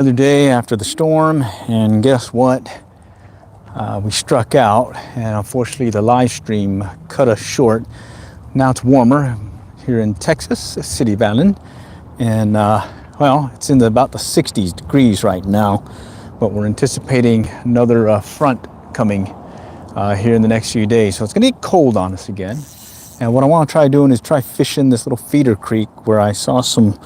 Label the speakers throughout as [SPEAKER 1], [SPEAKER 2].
[SPEAKER 1] Other day after the storm, and guess what? We struck out, and unfortunately the live stream cut us short. Now it's warmer here in Texas, City of Allen, and well, it's in about the 60s degrees right now, but we're anticipating another front coming here in the next few days, so it's gonna get cold on us again. And what I want to try doing is try fishing this little feeder creek where I saw some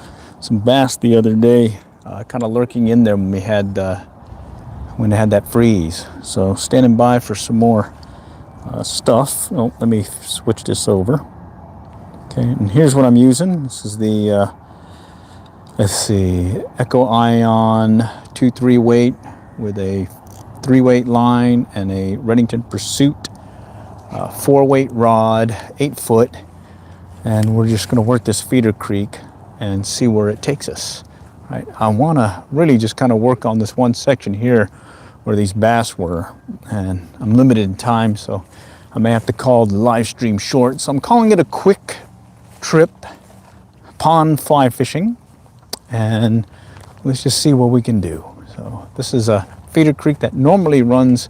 [SPEAKER 1] bass the other day, kind of lurking in there when they had that freeze. So standing by for some more stuff. Oh, let me switch this over. Okay, and here's what I'm using. This is the let's see, Echo Ion 2-3 weight with a 3-weight line and a Reddington Pursuit 4-weight rod, 8 foot, and we're just going to work this feeder creek and see where it takes us. Right? I want to really just kind of work on this one section here where these bass were, and I'm limited in time, so I may have to call the live stream short. So I'm calling it a quick trip pond fly fishing, and let's just see what we can do. So this is a feeder creek that normally runs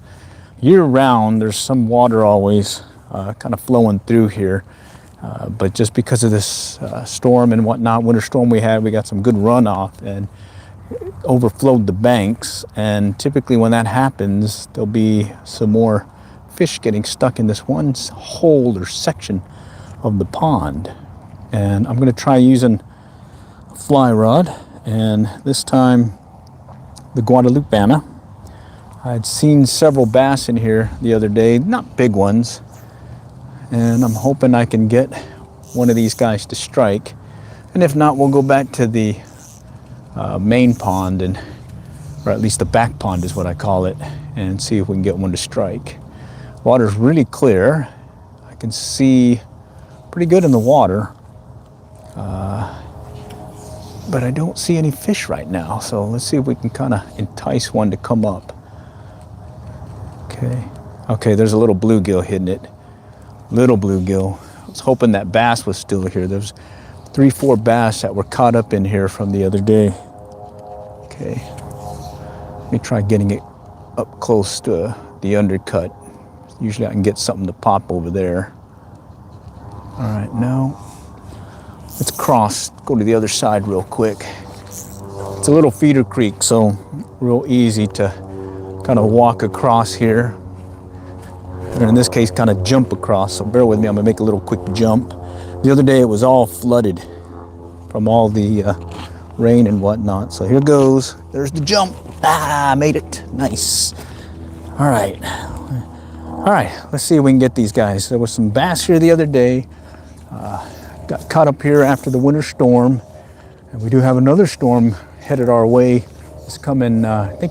[SPEAKER 1] year-round. There's some water always kind of flowing through here, but just because of this storm and whatnot, winter storm we had, we got some good runoff and overflowed the banks. And typically when that happens, there'll be some more fish getting stuck in this one hole or section of the pond. And I'm going to try using a fly rod, and this time the Guadalupana. I'd seen several bass in here the other day, not big ones, and I'm hoping I can get one of these guys to strike. And if not, we'll go back to the main pond, or at least the back pond is what I call it, and see if we can get one to strike. Water's really clear. I can see pretty good in the water, but I don't see any fish right now, so let's see if we can kind of entice one to come up. Okay, there's a little bluegill hitting it. Little bluegill. I was hoping that bass was still here. There's 3-4 bass that were caught up in here from the other day. Okay, let me try getting it up close to the undercut. Usually I can get something to pop over there. All right, now let's go to the other side real quick. It's a little feeder creek, so real easy to kind of walk across here, or in this case kind of jump across, so bear with me, I'm gonna make a little quick jump. The other day it was all flooded from all the rain and whatnot, so here goes. There's the jump. I made it. Nice. All right, let's see if we can get these guys. There was some bass here the other day, got caught up here after the winter storm, and we do have another storm headed our way. It's coming I think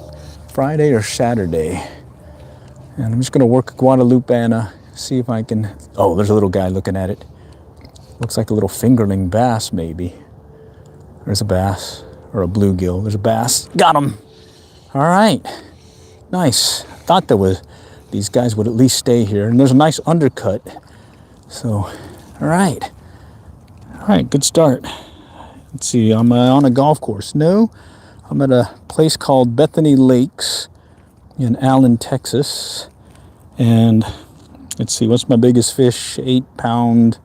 [SPEAKER 1] Friday or Saturday. And I'm just gonna work a Guadalupana, see if I can, oh, there's a little guy looking at it. Looks like a little fingerling bass maybe. There's a bass, or a bluegill. There's a bass, got him. All right, nice. Thought these guys would at least stay here. And there's a nice undercut. So, all right, good start. Let's see, I'm on a golf course. No, I'm at a place called Bethany Lakes in Allen, Texas. And let's see, what's my biggest fish? 8-pound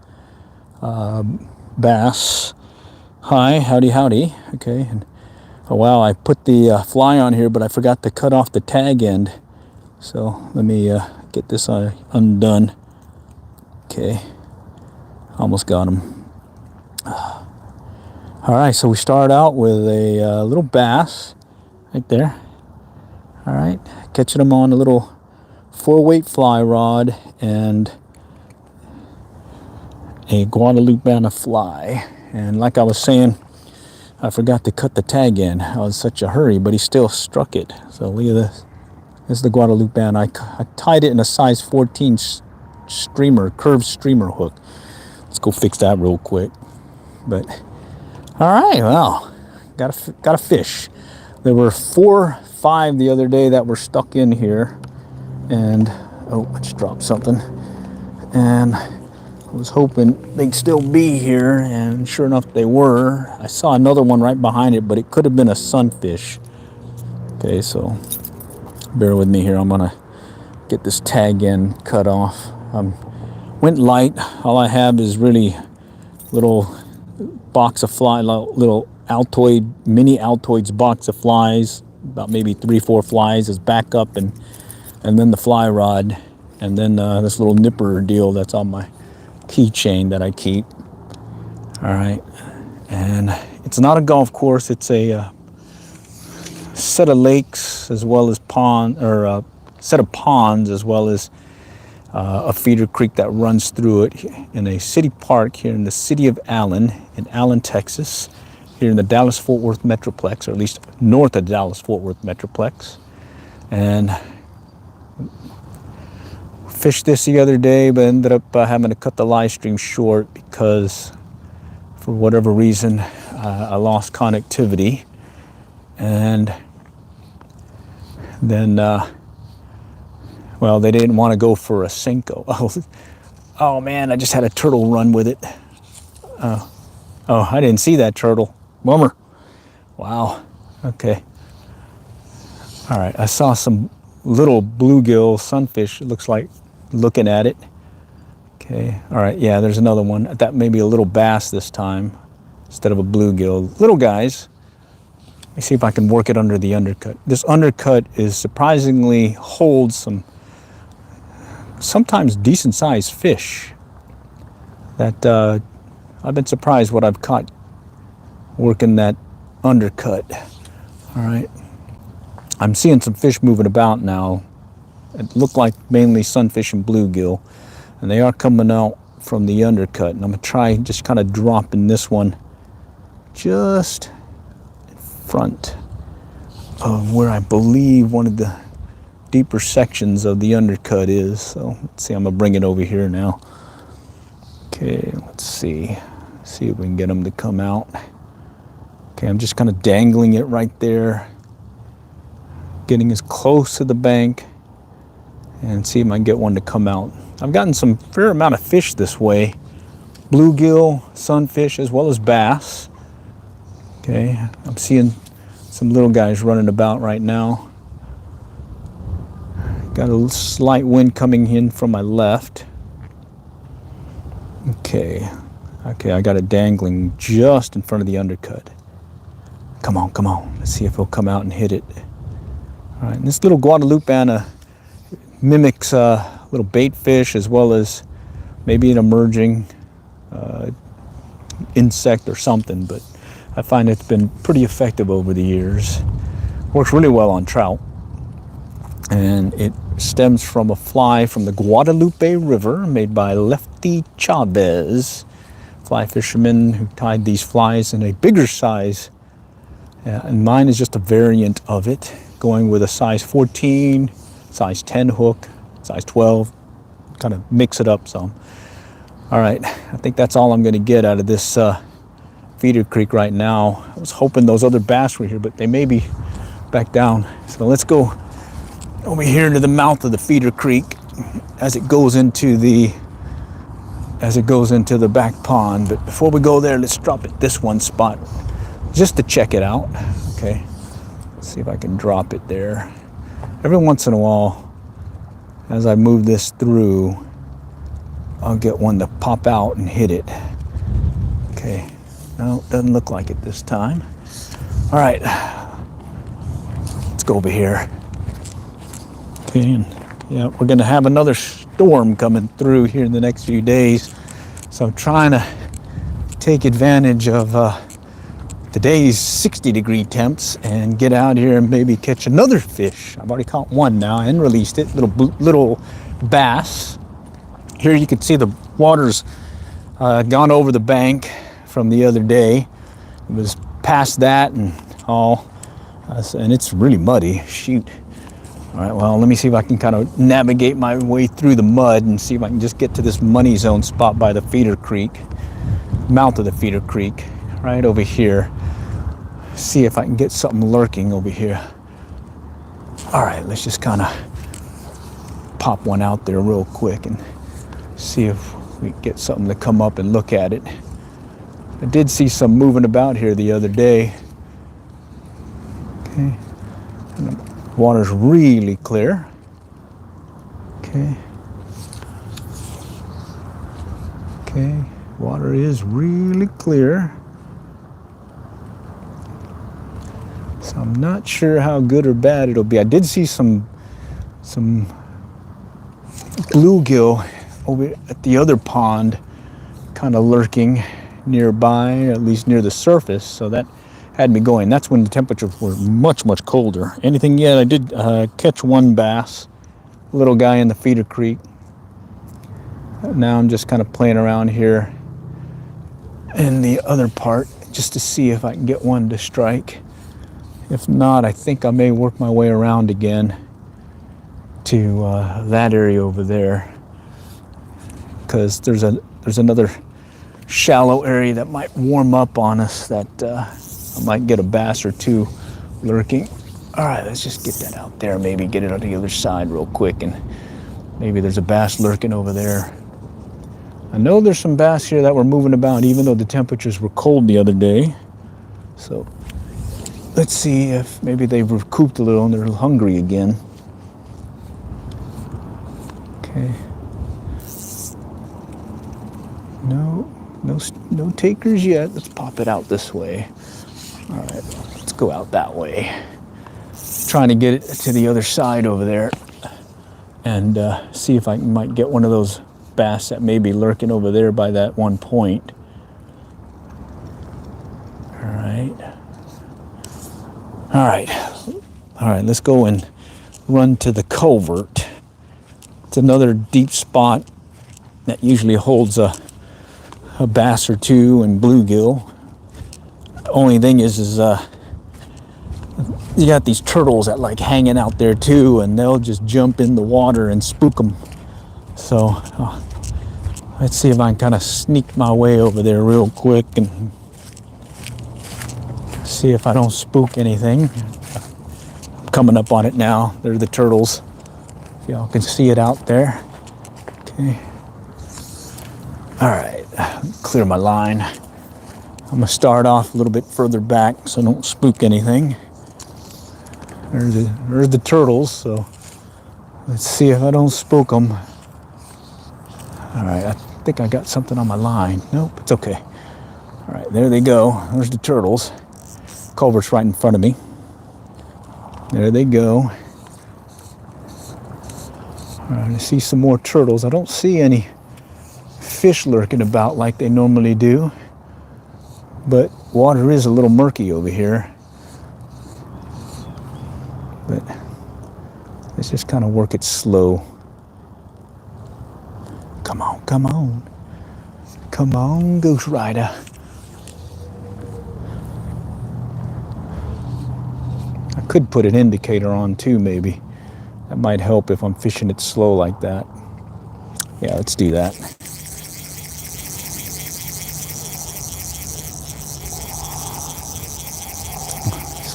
[SPEAKER 1] bass. Hi, howdy. Okay, and oh wow, I put the fly on here, but I forgot to cut off the tag end. So let me get this undone. Okay, almost got him. All right, so we start out with a little bass right there. All right, catching them on a little 4-weight fly rod and a Guadalupana fly. And like I was saying, I forgot to cut the tag in. I was in such a hurry, but he still struck it. So look at this. This is the Guadalupana. I tied it in a size 14 streamer, curved streamer hook. Let's go fix that real quick. But all right, well, got a fish. There were 4-5 the other day that were stuck in here, and oh, I just dropped something. And I was hoping they'd still be here, and sure enough they were. I saw another one right behind it, but it could have been a sunfish. Okay, so bear with me here. I'm gonna get this tag end cut off. Went light. All I have is really little box of fly, little Altoid, mini Altoids box of flies, about maybe 3-4 flies as backup, and then the fly rod, and then this little nipper deal that's on my keychain that I keep. All right, and it's not a golf course. It's a set of lakes as well as pond, or a set of ponds as well as a feeder creek that runs through it in a city park here in the city of Allen, in Allen, Texas, here in the Dallas-Fort Worth Metroplex, or at least north of Dallas-Fort Worth Metroplex. And fished this the other day, but ended up having to cut the live stream short because for whatever reason I lost connectivity. And then well, they didn't want to go for a Senko. Oh man, I just had a turtle run with it. Oh, I didn't see that turtle. Bummer. Wow. Okay. All right, I saw some little bluegill sunfish, it looks like, looking at it. Okay, all right, yeah, there's another one. That may be a little bass this time instead of a bluegill. Little guys. Let me see if I can work it under the undercut. This undercut is surprisingly holds some sometimes decent sized fish that I've been surprised what I've caught working that undercut. All right, I'm seeing some fish moving about now. It looked like mainly sunfish and bluegill, and they are coming out from the undercut, and I'm gonna try just kind of dropping this one just in front of where I believe one of the deeper sections of the undercut is. So let's see, I'm gonna bring it over here now. Okay, let's see if we can get them to come out. Okay, I'm just kind of dangling it right there, getting as close to the bank, and see if I can get one to come out. I've gotten some fair amount of fish this way, bluegill, sunfish, as well as bass. Okay, I'm seeing some little guys running about right now. Got a slight wind coming in from my left. Okay, I got it dangling just in front of the undercut. Come on, let's see if he'll come out and hit it. All right, and this little Guadalupeana mimics little bait fish as well as maybe an emerging insect or something, but I find it's been pretty effective over the years. Works really well on trout, and it stems from a fly from the Guadalupe River made by Lefty Chavez, fly fisherman who tied these flies in a bigger size, and mine is just a variant of it, going with a size 14, size 10 hook, size 12, kind of mix it up some. All right, I think that's all I'm going to get out of this feeder creek right now. I was hoping those other bass were here, but they may be back down. So let's go over here to the mouth of the feeder creek as it goes into the back pond. But before we go there, let's drop at this one spot just to check it out. Okay, let's see if I can drop it there. Every once in a while, as I move this through, I'll get one to pop out and hit it. Okay, no, doesn't look like it this time. All right, let's go over here. Okay, and yeah, we're gonna have another storm coming through here in the next few days. So I'm trying to take advantage of today's 60-degree temps and get out here and maybe catch another fish. I've already caught one now and released it, little bass. Here you can see the water's gone over the bank from the other day. It was past that and all, and it's really muddy. Shoot. All right, well, let me see if I can kind of navigate my way through the mud and see if I can just get to this money zone spot by the feeder creek, mouth of the feeder creek, right over here. See if I can get something lurking over here. All right, let's just kind of pop one out there real quick and see if we can get something to come up and look at it. I did see some moving about here the other day. Okay, and Water's really clear. Okay. Okay, water is really clear. So I'm not sure how good or bad it'll be. I did see some bluegill over at the other pond kind of lurking nearby, at least near the surface, so that had me going. That's when the temperatures were much colder. Anything yet? I did catch one bass, little guy in the feeder creek. Now I'm just kind of playing around here in the other part just to see if I can get one to strike. If not, I think I may work my way around again to that area over there, because there's another shallow area that might warm up on us that I might get a bass or two lurking. All right, let's just get that out there, maybe get it on the other side real quick, and maybe there's a bass lurking over there. I know there's some bass here that were moving about even though the temperatures were cold the other day. So let's see if maybe they've recouped a little and they're hungry again. Okay. No takers yet. Let's pop it out this way. All right, let's go out that way. Trying to get it to the other side over there and see if I might get one of those bass that may be lurking over there by that one point. All right, let's go and run to the culvert. It's another deep spot that usually holds a bass or two and bluegill. Only thing is you got these turtles that like hanging out there too, and they'll just jump in the water and spook them. So let's see if I can kind of sneak my way over there real quick and see if I don't spook anything. I'm coming up on it now. They're the turtles. Y'all can see it out there. Okay. All right, clear my line. I'm gonna start off a little bit further back so I don't spook anything. There's the turtles, so let's see if I don't spook them. All right, I think I got something on my line. Nope, it's okay. All right, there they go. There's the turtles. Culvert's right in front of me. There they go. All right, I see some more turtles. I don't see any fish lurking about like they normally do, but water is a little murky over here. But let's just kind of work it slow. Come on, come on. Come on, Ghost Rider. I could put an indicator on too, maybe. That might help if I'm fishing it slow like that. Yeah, let's do that.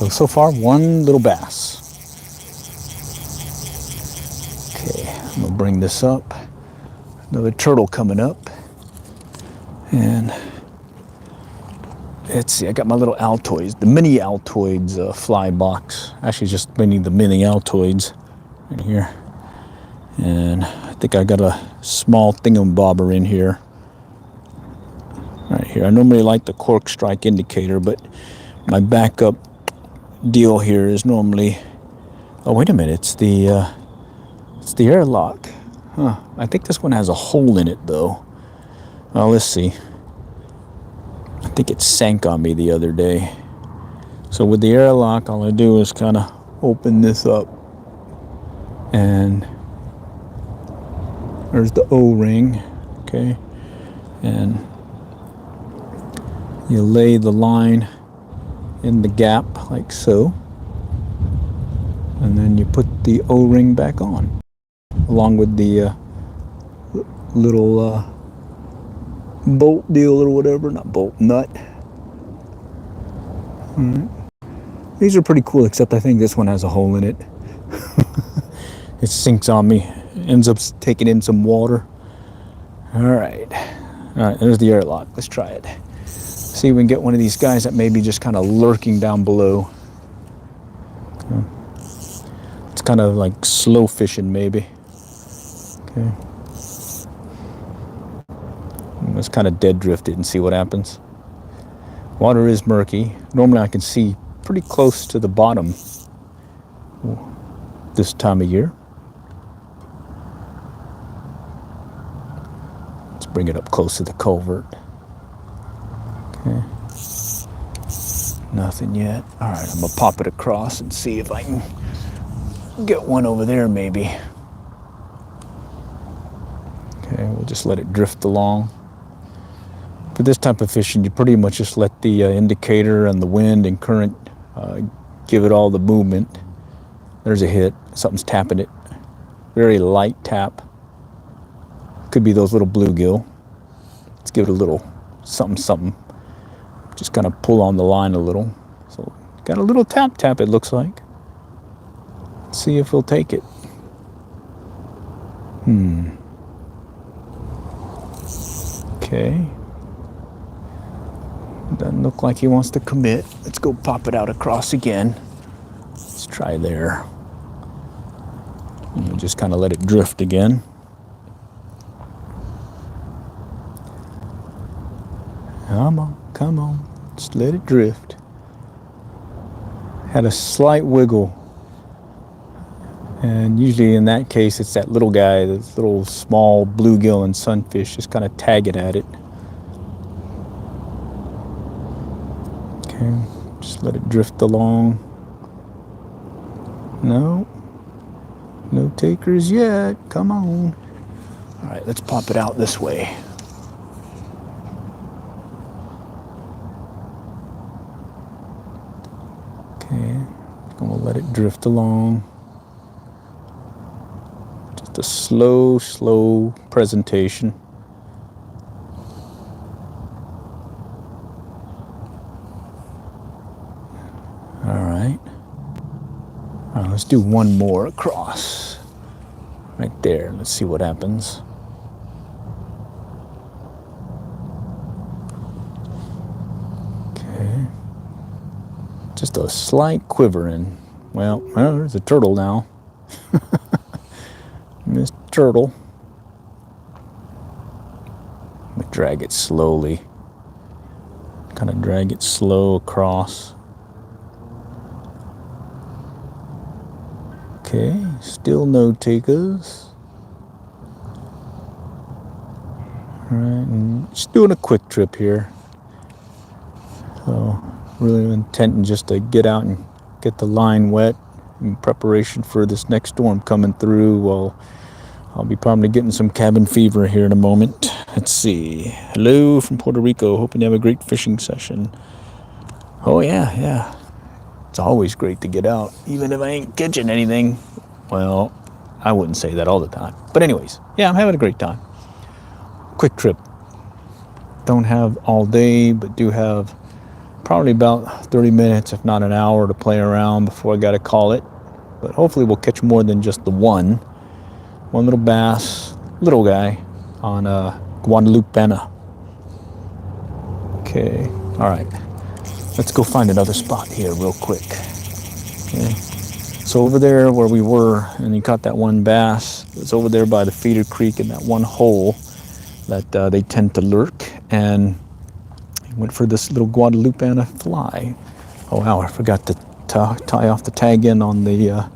[SPEAKER 1] So far, one little bass. Okay, I'm gonna bring this up. Another turtle coming up. And let's see, I got my little Altoids, the mini Altoids fly box. Actually, just the mini Altoids in here. And I think I got a small thingamabobber in here. Right here. I normally like the cork strike indicator, but my backup deal here is normally, oh wait a minute, it's the airlock. Huh, I think this one has a hole in it though. Well, let's see. I think it sank on me the other day. So with the airlock, all I do is kind of open this up, and there's the O-ring, okay? And you lay the line in the gap like so, and then you put the O-ring back on, along with the little bolt deal or whatever, not bolt, nut. All right. These are pretty cool, except I think this one has a hole in it. It sinks on me, ends up taking in some water. All right, there's the airlock. Let's try it. See if we can get one of these guys that may be just kind of lurking down below. kind of like slow fishing maybe. Okay. Let's kind of dead drift it and see what happens. Water is murky. Normally I can see pretty close to the bottom this time of year. Let's bring it up close to the culvert. Okay. Nothing yet. All right, I'm gonna pop it across and see if I can get one over there maybe. Okay, we'll just let it drift along. For this type of fishing, you pretty much just let the indicator and the wind and current give it all the movement. There's a hit. Something's tapping it. Very light tap. Could be those little bluegill. Let's give it a little something, something. Just kind of pull on the line a little. So got a little tap tap, it looks like. Let's see if he'll take it. Okay. Doesn't look like he wants to commit. Let's go pop it out across again. Let's try there. And we'll just kind of let it drift again. Come on, come on. Just let it drift. Had a slight wiggle. And usually in that case, it's that little guy, this little small bluegill and sunfish just kind of tagging at it. Okay, just let it drift along. No, no takers yet. Come on. All right, let's pop it out this way. Okay, I'm gonna let it drift along. Just a slow, slow presentation. Let's do one more across. Right there. Let's see what happens. Okay. Just a slight quivering. Well, there's a turtle now. Missed turtle. Let me drag it slowly. Kind of drag it slow across. Okay, still no takers. All right, and just doing a quick trip here. So, really intending just to get out and get the line wet in preparation for this next storm coming through. Well, I'll be probably getting some cabin fever here in a moment. Let's see. Hello from Puerto Rico. Hoping you have a great fishing session. Oh, yeah. It's always great to get out, even if I ain't catching anything. Well, I wouldn't say that all the time. But anyways, yeah, I'm having a great time. Quick trip. Don't have all day, but do have probably about 30 minutes, if not an hour, to play around before I got to call it. But hopefully we'll catch more than just the one. One little bass, little guy, on Guadalupe. Okay, all right. Let's go find another spot here real quick. Okay. So over there where we were, and you caught that one bass, it's over there by the feeder creek in that one hole that they tend to lurk. And I went for this little Guadalupe fly. Oh wow, I forgot to tie off the tag in on the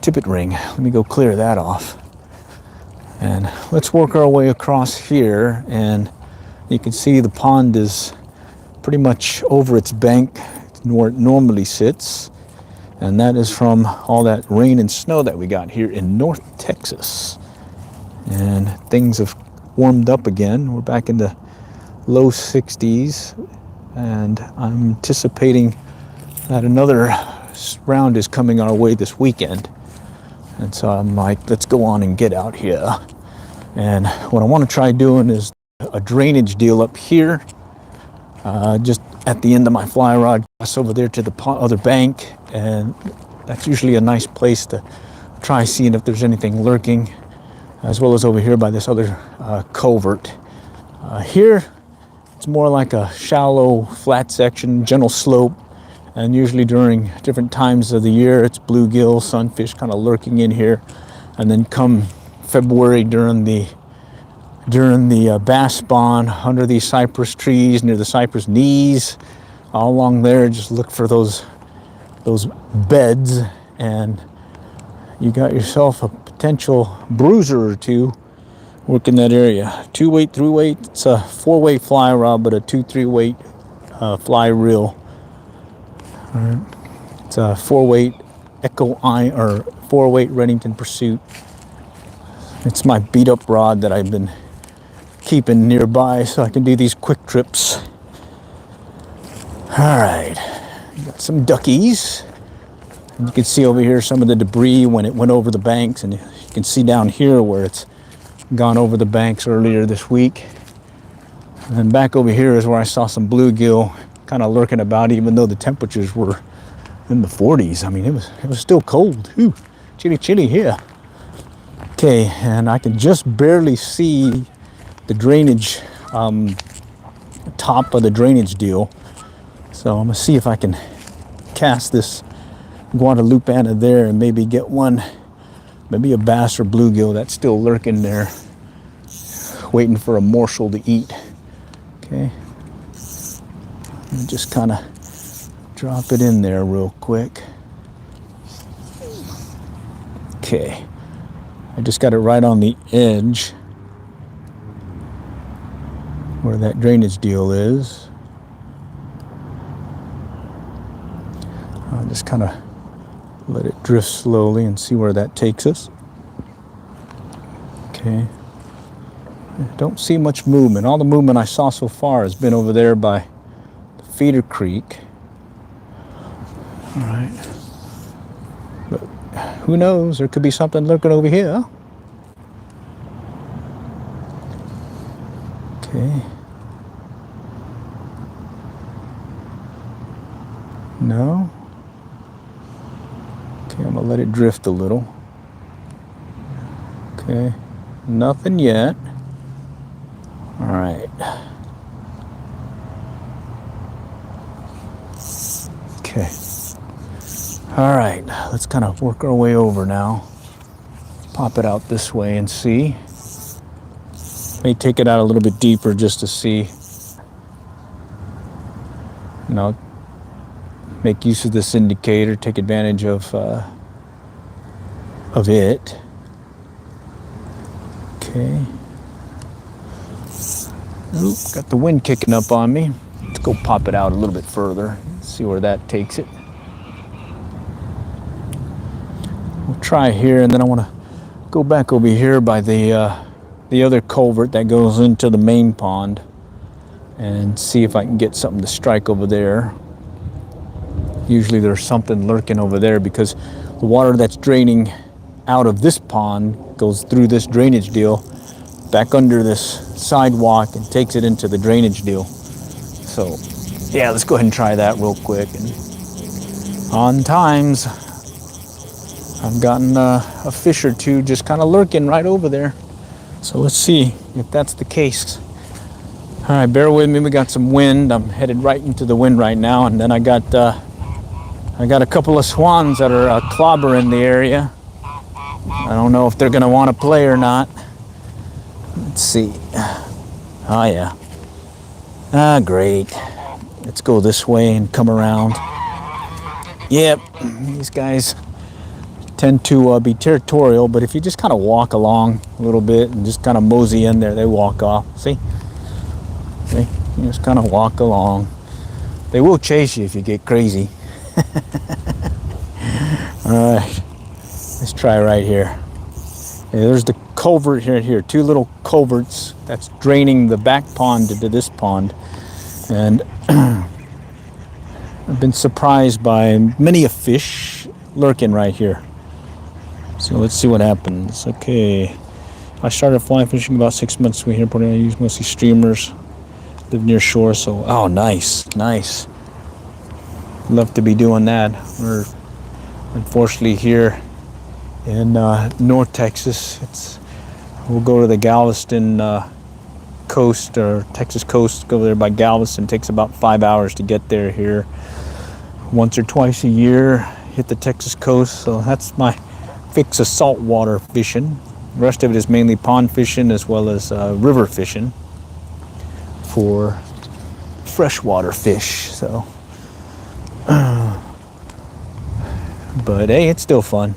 [SPEAKER 1] tippet ring. Let me go clear that off. And let's work our way across here, and you can see the pond is pretty much over its bank where it normally sits, and that is from all that rain and snow that we got here in North Texas. And things have warmed up again. We're back in the low 60s, and I'm anticipating that another round is coming our way this weekend. And so I'm like, let's go on and get out here. And what I want to try doing is a drainage deal up here, just at the end of my fly rod, cross over there to the other bank, and that's usually a nice place to try seeing if there's anything lurking, as well as over here by this other culvert. Here, it's more like a shallow, flat section, gentle slope, And usually during different times of the year, it's bluegill, sunfish kind of lurking in here. And then come February during the bass spawn under these cypress trees near the cypress knees, all along there, just look for those beds, and you got yourself a potential bruiser or two working that area. 2-weight, 3-weight. It's a 4-weight fly rod, but a 2-3-weight fly reel. All right. It's a 4-weight Echo Iron or 4-weight Redington Pursuit. It's my beat up rod that I've been keeping nearby so I can do these quick trips. All right, got some duckies. And you can see over here some of the debris when it went over the banks, and you can see down here where it's gone over the banks earlier this week. And then back over here is where I saw some bluegill kind of lurking about, even though the temperatures were in the 40s. I mean, it was still cold. Ooh, chilly here. Okay, and I can just barely see the drainage, top of the drainage deal. So I'm gonna see if I can cast this Guadalupeana there and maybe get one, maybe a bass or bluegill that's still lurking there, waiting for a morsel to eat. Okay, and just kind of drop it in there real quick. Okay, I just got it right on the edge where that drainage deal is. I'll just kind of let it drift slowly and see where that takes us. Okay. Don't see much movement. All the movement I saw so far has been over there by the feeder creek. All right. But who knows? There could be something lurking over here. Okay. No? Okay, I'm gonna let it drift a little. Okay, nothing yet. All right. Okay. All right, let's kind of work our way over now. Pop it out this way and see. May take it out a little bit deeper just to see, you know, make use of this indicator, take advantage of it. Okay. Oop, got the wind kicking up on me. Let's go pop it out a little bit further, see where that takes it. We'll try here, and then I want to go back over here by the other culvert that goes into the main pond and see if I can get something to strike over there. Usually there's something lurking over there because the water that's draining out of this pond goes through this drainage deal back under this sidewalk and takes it into the drainage deal. So yeah, let's go ahead and try that real quick. And on times I've gotten a fish or two just kind of lurking right over there. So let's see if that's the case. All right, bear with me. We got some wind. I'm headed right into the wind right now, and then I got a couple of swans that are clobbering the area. I don't know if they're gonna want to play or not. Let's see. Oh yeah. Ah, great. Let's go this way and come around. Yep, these guys tend to be territorial, but if you just kind of walk along a little bit and just kind of mosey in there, they walk off. See? See? You just kind of walk along. They will chase you if you get crazy. All right, let's try right here. Yeah, there's the culvert here, two little culverts that's draining the back pond into this pond. And I've been surprised by many a fish lurking right here. So let's see what happens. Okay, I started fly fishing about 6 months ago here. I use mostly streamers, live near shore, so, oh, nice. Love to be doing that. We're unfortunately here in North Texas. We'll go to the Galveston coast, or Texas coast, go there by Galveston. It takes about 5 hours to get there here. once or twice a year, hit the Texas coast. So that's my fix of saltwater fishing. The rest of it is mainly pond fishing as well as river fishing for freshwater fish. So, but hey, it's still fun.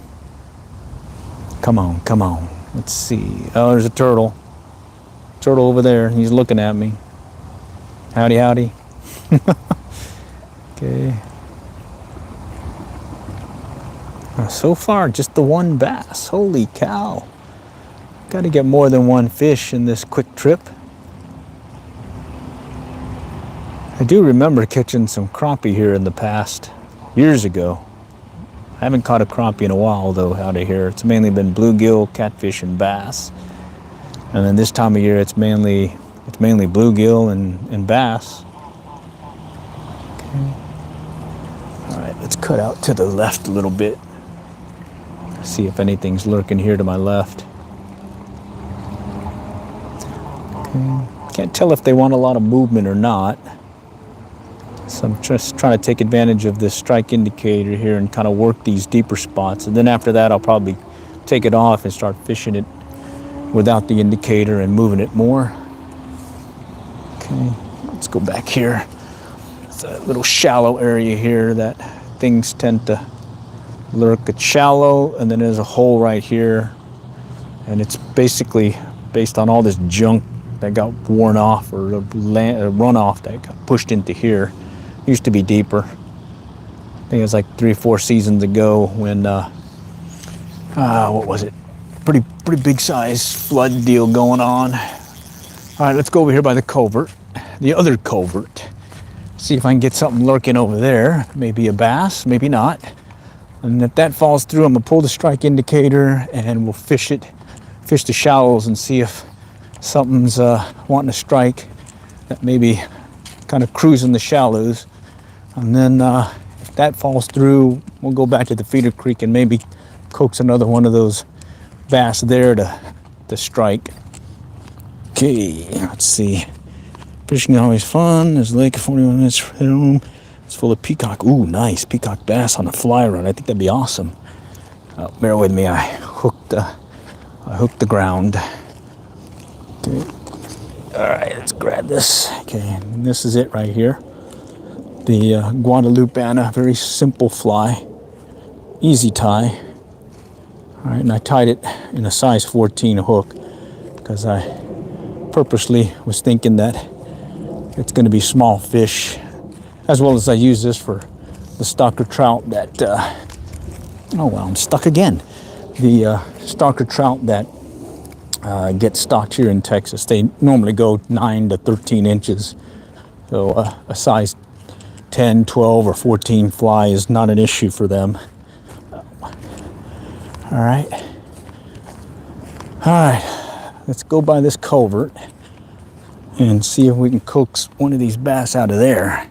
[SPEAKER 1] Come on, come on. Let's see. Oh, there's a turtle. Turtle over there. He's looking at me. Howdy, howdy. Okay. So far, just the one bass. Holy cow. Got to get more than one fish in this quick trip. I do remember catching some crappie here in the past, years ago. I haven't caught a crappie in a while though out of here. It's mainly been bluegill, catfish, and bass. And then this time of year it's mainly bluegill and bass. Okay. All right, let's cut out to the left a little bit. See if anything's lurking here to my left. Okay. Can't tell if they want a lot of movement or not. So I'm just trying to take advantage of this strike indicator here and kind of work these deeper spots. And then after that, I'll probably take it off and start fishing it without the indicator and moving it more. Okay, let's go back here. It's a little shallow area here that things tend to lurk. It's shallow, and then there's a hole right here. And it's basically based on all this junk that got worn off or runoff that got pushed into here. Used to be deeper. I think it was like 3 or 4 seasons ago when, what was it? Pretty big size flood deal going on. All right, let's go over here by the culvert, the other culvert. See if I can get something lurking over there. Maybe a bass, maybe not. And if that falls through, I'm gonna pull the strike indicator and we'll fish the shallows and see if something's wanting to strike that maybe kind of cruising the shallows. And then if that falls through, we'll go back to the feeder creek and maybe coax another one of those bass there to strike. Okay, let's see. Fishing is always fun. There's a lake 41 minutes from home. It's full of peacock. Ooh, nice peacock bass on a Flyrod. I think that'd be awesome. Bear with me. I hooked the ground. Okay. All right, let's grab this. Okay, and this is it right here. The Guadalupana, very simple fly, easy tie. All right, and I tied it in a size 14 hook because I purposely was thinking that it's going to be small fish, as well as I use this for the stalker trout that, oh well, I'm stuck again. The stalker trout that get stocked here in Texas. They normally go 9 to 13 inches. So a size 10, 12, or 14 fly is not an issue for them. All right. All right. Let's go by this culvert and see if we can coax one of these bass out of there.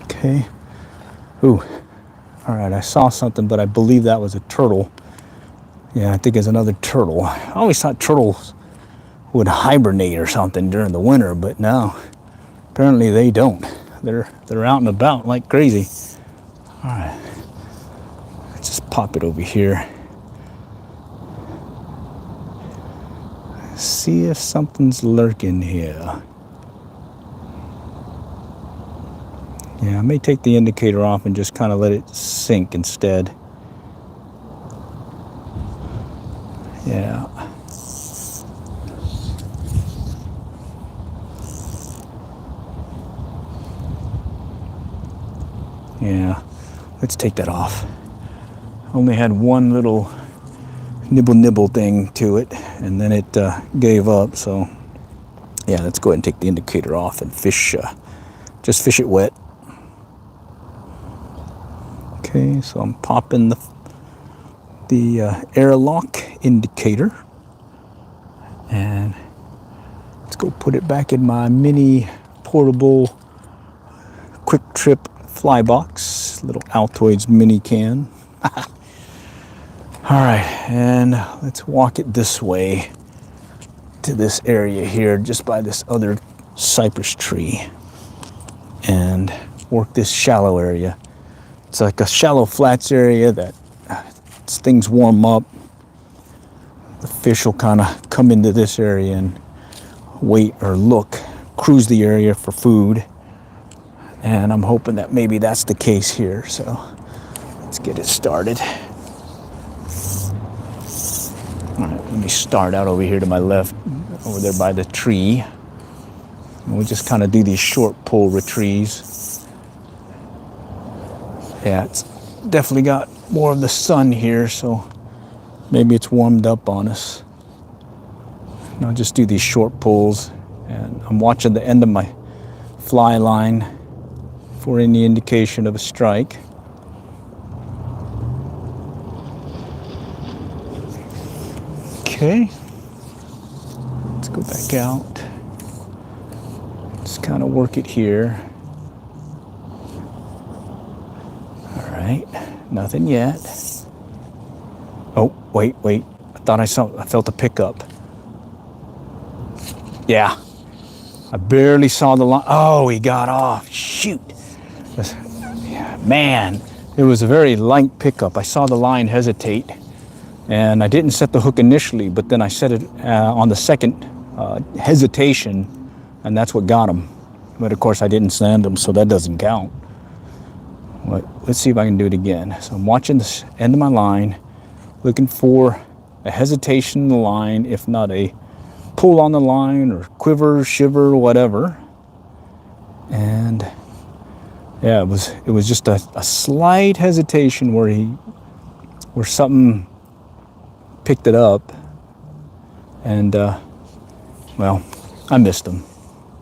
[SPEAKER 1] Okay. Ooh. All right. I saw something, but I believe that was a turtle. Yeah, I think it's another turtle. I always thought turtles would hibernate or something during the winter, but no, apparently they don't. They're out and about like crazy. All right, let's just pop it over here. See if something's lurking here. Yeah, I may take the indicator off and just kind of let it sink instead. Yeah. Yeah, let's take that off. Only had one little nibble thing to it, and then it gave up, so yeah, let's go ahead and take the indicator off and fish, just fish it wet. Okay, so I'm popping the airlock indicator, and let's go put it back in my mini portable quick trip fly box, little Altoids mini can. All right, and let's walk it this way to this area here, just by this other cypress tree, and work this shallow area. It's like a shallow flats area that as things warm up, the fish will kind of come into this area and wait or look, cruise the area for food. And I'm hoping that maybe that's the case here. So let's get it started. All right, let me start out over here to my left, over there by the tree. And we just kind of do these short pull retrieves. Yeah, it's definitely got more of the sun here, so maybe it's warmed up on us. And I'll just do these short pulls, and I'm watching the end of my fly line for any indication of a strike. Okay, let's go back out. Just kind of work it here. All right, nothing yet. Oh, wait. I thought I felt a pickup. Yeah, I barely saw the line. Oh, he got off. Shoot. Yeah, man, it was a very light pickup. I saw the line hesitate. And I didn't set the hook initially, but then I set it on the second hesitation, and that's what got him. But of course I didn't sand him, so that doesn't count. But let's see if I can do it again. So I'm watching the end of my line, looking for a hesitation in the line, if not a pull on the line or quiver, shiver, whatever. And yeah, it was just a slight hesitation where something picked it up, and well, I missed him.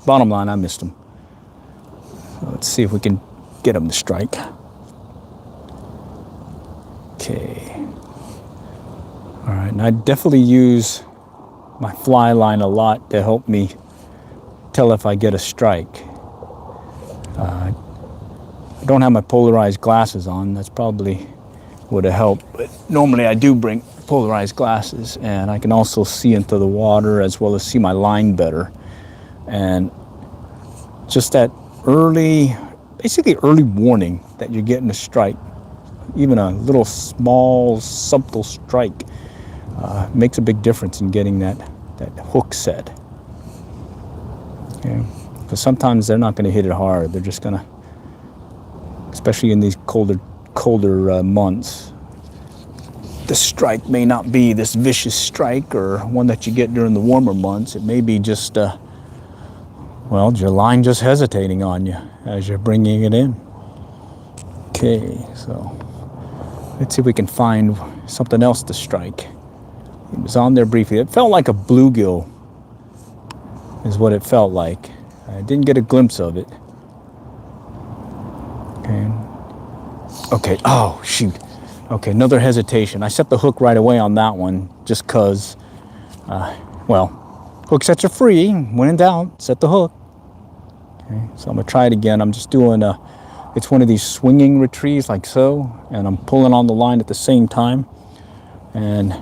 [SPEAKER 1] Bottom line, I missed him. So let's see if we can get him to strike. Okay. All right, and I definitely use my fly line a lot to help me tell if I get a strike. I don't have my polarized glasses on. That's probably would have helped, but normally I do bring polarized glasses, and I can also see into the water as well as see my line better. And just that basically early warning that you're getting a strike, even a little small subtle strike, makes a big difference in getting that hook set. Okay, because sometimes they're not going to hit it hard. They're just going to, especially in these colder months, the strike may not be this vicious strike or one that you get during the warmer months. It may be just, well, your line just hesitating on you as you're bringing it in. Okay, so let's see if we can find something else to strike. It was on there briefly. It felt like a bluegill is what it felt like. I didn't get a glimpse of it. Okay, oh, shoot. Okay, another hesitation. I set the hook right away on that one just because, well, hook sets are free. When in doubt, set the hook. Okay, so I'm going to try it again. I'm just doing it's one of these swinging retrieves like so, and I'm pulling on the line at the same time. And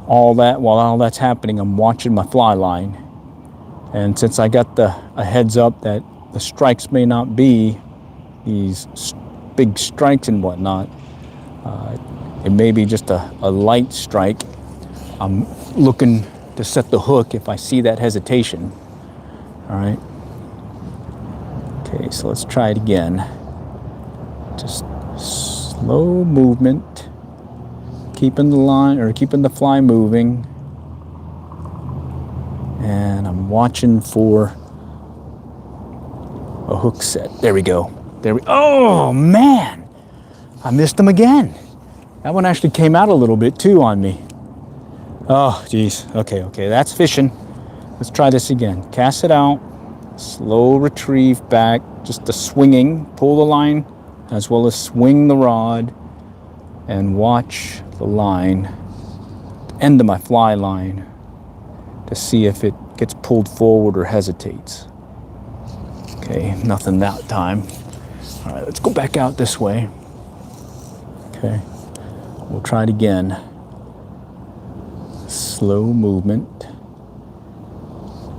[SPEAKER 1] while all that's happening, I'm watching my fly line. And since I got a heads up that the strikes may not be these big strikes and whatnot, it may be just a light strike. I'm looking to set the hook if I see that hesitation. All right. Okay, so let's try it again. Just slow movement, keeping the line or keeping the fly moving. And I'm watching for a hook set. There we go. Oh man, I missed him again. That one actually came out a little bit too on me. Oh geez. Okay, that's fishing. Let's try this again. Cast it out, slow retrieve back, just the swinging, pull the line as well as swing the rod, and watch the line, the end of my fly line, to see if it gets pulled forward or hesitates. Okay, nothing that time. All right, let's go back out this way. Okay, we'll try it again. Slow movement.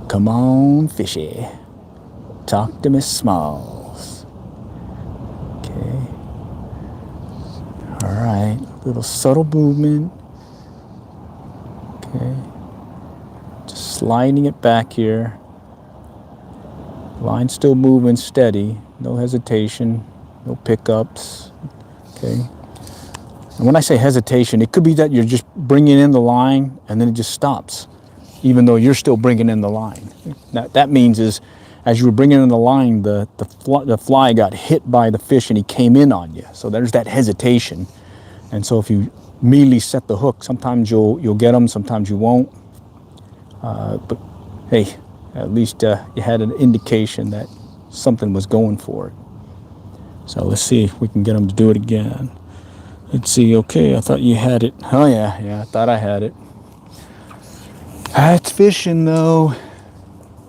[SPEAKER 1] Come on, fishy. Talk to Miss Smalls. right, little subtle movement. Okay, just sliding it back here. Line still moving steady, no hesitation, no pickups. Okay. And when I say hesitation, it could be that you're just bringing in the line and then it just stops, even though you're still bringing in the line. That means is, as you were bringing in the line, the fly got hit by the fish and he came in on you. So there's that hesitation. And so if you immediately set the hook, sometimes you'll get them, sometimes you won't. But hey, at least you had an indication that something was going for it. So let's see if we can get them to do it again. Let's see. Okay, I thought you had it. Oh yeah, I thought I had it. It's fishing though.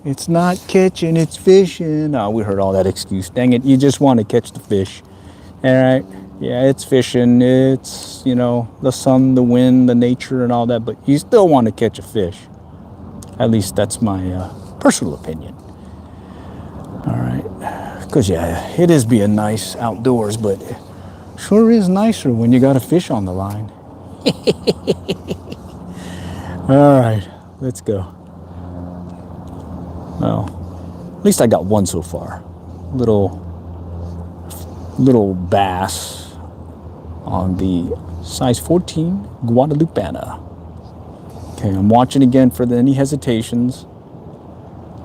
[SPEAKER 1] It's not catching, it's fishing. Oh, we heard all that excuse. Dang it, you just want to catch the fish. All right, yeah, it's fishing. It's, you know, the sun, the wind, the nature and all that, but you still want to catch a fish. At least that's my personal opinion. All right, because yeah, it is being nice outdoors, but sure is nicer when you got a fish on the line. All right, let's go. Well, at least I got one so far. Little bass on the size 14 Guadalupana. Okay, I'm watching again for any hesitations.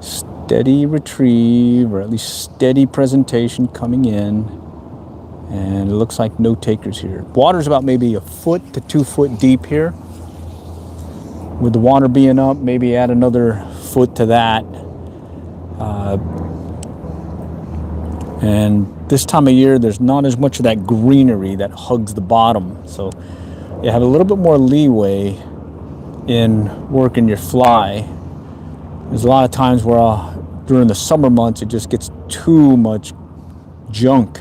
[SPEAKER 1] Steady retrieve, or at least steady presentation coming in. And it looks like no takers here. Water's about maybe 1 foot to 2 foot deep here. With the water being up, maybe add another foot to that. And this time of year, there's not as much of that greenery that hugs the bottom. So you have a little bit more leeway in working your fly. There's a lot of times where during the summer months, it just gets too much junk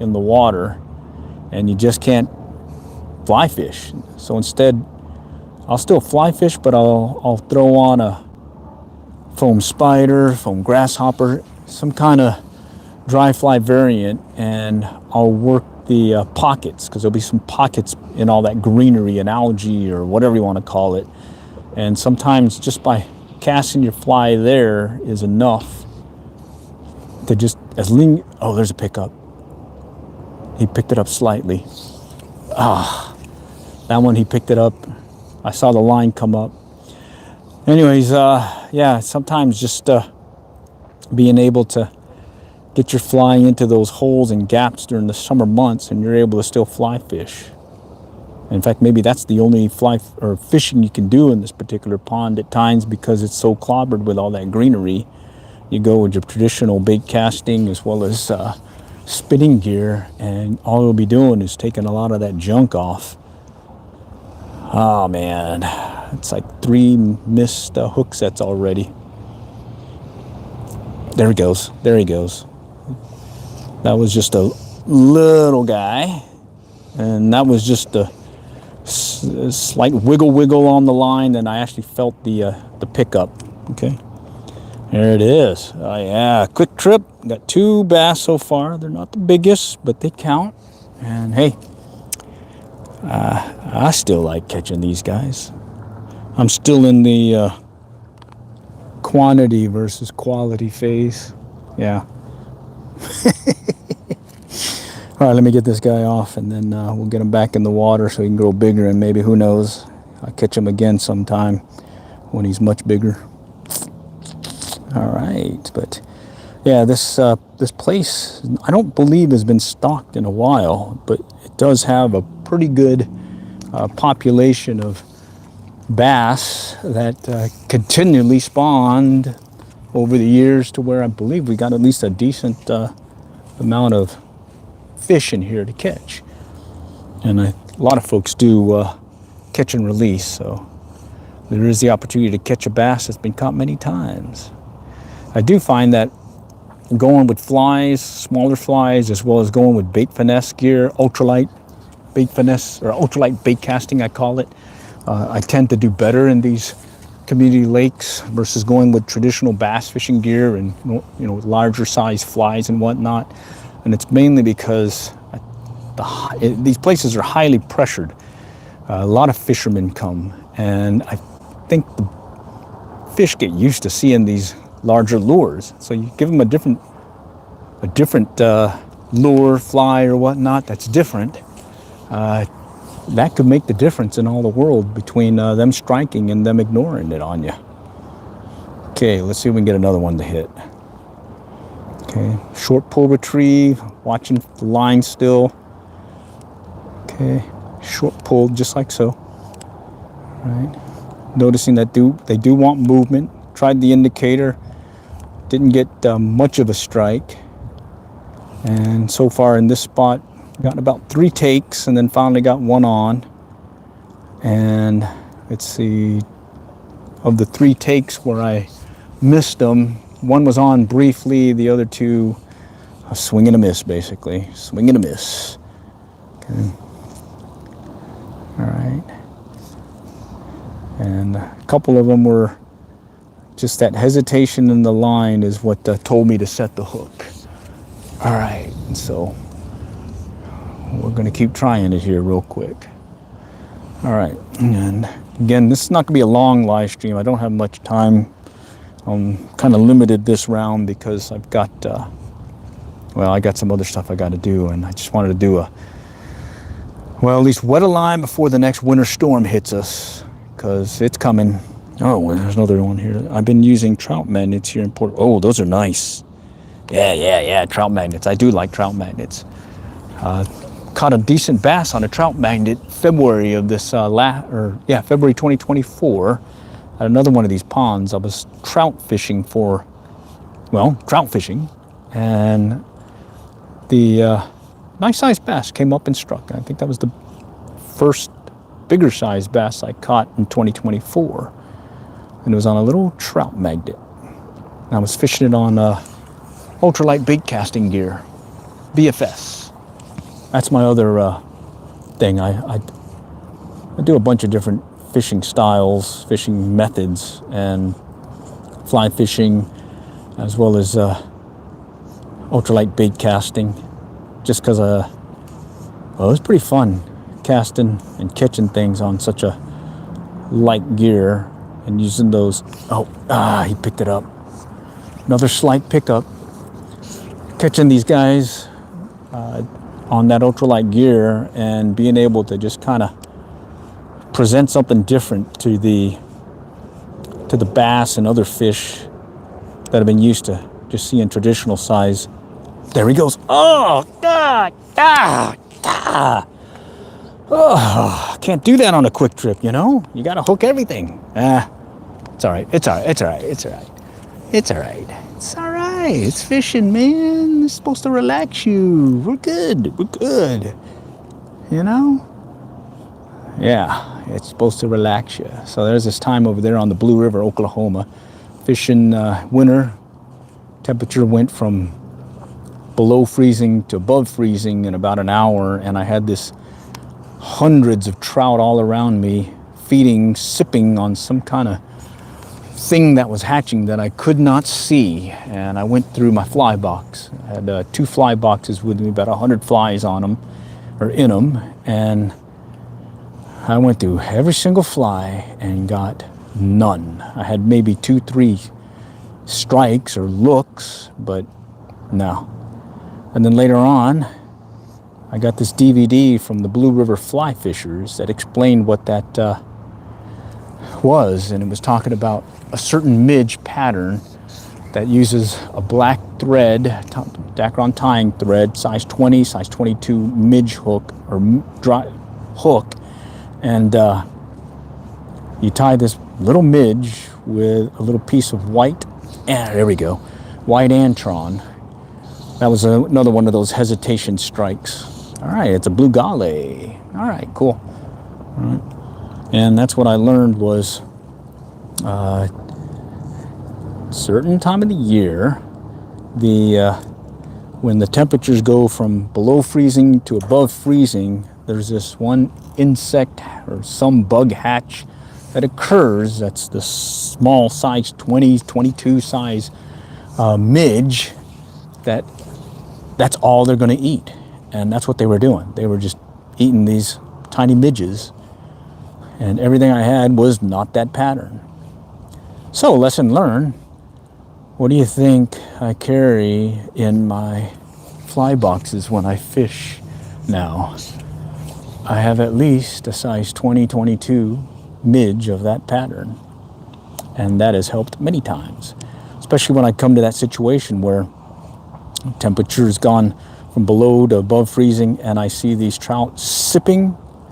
[SPEAKER 1] in the water and you just can't fly fish. So instead, I'll still fly fish, but I'll throw on a foam spider, foam grasshopper, some kind of dry fly variant, and I'll work the pockets, because there'll be some pockets in all that greenery and algae or whatever you want to call it. And sometimes just by casting your fly there is enough to just oh, there's a pickup. He picked it up slightly. That one he picked it up. I saw the line come up. Anyways, yeah, sometimes just being able to get your fly into those holes and gaps during the summer months, and you're able to still fly fish. In fact, maybe that's the only fly or fishing you can do in this particular pond at times, because it's so clobbered with all that greenery. You go with your traditional bait casting as well as spinning gear, and all you'll be doing is taking a lot of that junk off. Oh man, it's like 3 missed hook sets already. There he goes. There he goes. That was just a little guy, and that was just a slight wiggle on the line, and I actually felt the pickup. Okay, there it is. Oh yeah, quick trip. Got 2 bass so far. They're not the biggest, but they count. And hey, I still like catching these guys. I'm still in the quantity versus quality phase. Yeah. All right, let me get this guy off, and then we'll get him back in the water so he can grow bigger, and maybe, who knows, I'll catch him again sometime when he's much bigger. All right, but yeah, this place, I don't believe has been stocked in a while, but it does have a pretty good population of bass that continually spawned over the years, to where I believe we got at least a decent amount of fish in here to catch. And a lot of folks do catch and release, so there is the opportunity to catch a bass that's been caught many times. I do find that going with flies, smaller flies, as well as going with bait finesse gear, ultralight bait finesse, or ultralight bait casting I call it, I tend to do better in these community lakes versus going with traditional bass fishing gear and, you know, larger size flies and whatnot. And it's mainly because these places are highly pressured. A lot of fishermen come, and I think the fish get used to seeing these larger lures. So you give them a different lure, fly, or whatnot that's different. That could make the difference in all the world between them striking and them ignoring it on you. Okay, let's see if we can get another one to hit. Okay, short pull retrieve, watching the line still. Okay, short pull just like so. All right, noticing that they do want movement. Tried the indicator, didn't get much of a strike. And so far in this spot, gotten about 3 takes and then finally got one on. And let's see, of the 3 takes where I missed them, one was on briefly, the other 2 a swing and a miss, basically. Swing and a miss. Okay. All right. And a couple of them were just that hesitation in the line is what told me to set the hook. All right, and so we're going to keep trying it here real quick. All right, and again, this is not going to be a long live stream. I don't have much time. I'm kind of limited this round because I've got, I got some other stuff I got to do, and I just wanted to do at least wet a line before the next winter storm hits us, because it's coming. Oh, there's another one here. I've been using trout magnets here in Port. Oh, those are nice. Yeah, trout magnets. I do like trout magnets. Caught a decent bass on a trout magnet February of this February 2024 at another one of these ponds. I was trout fishing, and the nice sized bass came up and struck. I think that was the first bigger sized bass I caught in 2024, and it was on a little trout magnet. And I was fishing it on ultralight bait casting gear, BFS. That's my other thing. I do a bunch of different fishing styles, fishing methods, and fly fishing, as well as ultralight bait casting, just because it was pretty fun casting and catching things on such a light gear and using those. He picked it up. Another slight pickup. Catching these guys on that ultralight gear and being able to just kind of present something different to the bass and other fish that have been used to just seeing traditional size. There he goes. Oh, can't do that on a quick trip, you know? You got to hook everything. It's all right. It's all right. It's fishing, man. It's supposed to relax you. We're good. You know? Yeah, it's supposed to relax you. So there's this time over there on the Blue River, Oklahoma, fishing winter. Temperature went from below freezing to above freezing in about an hour, and I had this hundreds of trout all around me feeding, sipping on some kind of thing that was hatching that I could not see. And I went through my fly box. I had 2 fly boxes with me, about 100 flies on them, or in them, and I went through every single fly and got none. I had maybe 2-3 strikes or looks, but no. And then later on, I got this DVD from the Blue River Fly Fishers that explained what that was, and it was talking about a certain midge pattern that uses a black thread, Dacron tying thread, size 20, size 22 midge hook or dry hook, and you tie this little midge with a little piece of white, there we go, white Antron. That was another one of those hesitation strikes. All right, it's a blue gale. All right, cool. All right. And that's what I learned was certain time of the year, when the temperatures go from below freezing to above freezing, there's this one insect or some bug hatch that occurs. That's the small size 20, 22 size midge that's all they're going to eat. And that's what they were doing. They were just eating these tiny midges, and everything I had was not that pattern. So, lesson learned. What do you think I carry in my fly boxes when I fish now? I have at least a size 20, 22 midge of that pattern. And that has helped many times, especially when I come to that situation where temperature's gone from below to above freezing, and I see these trout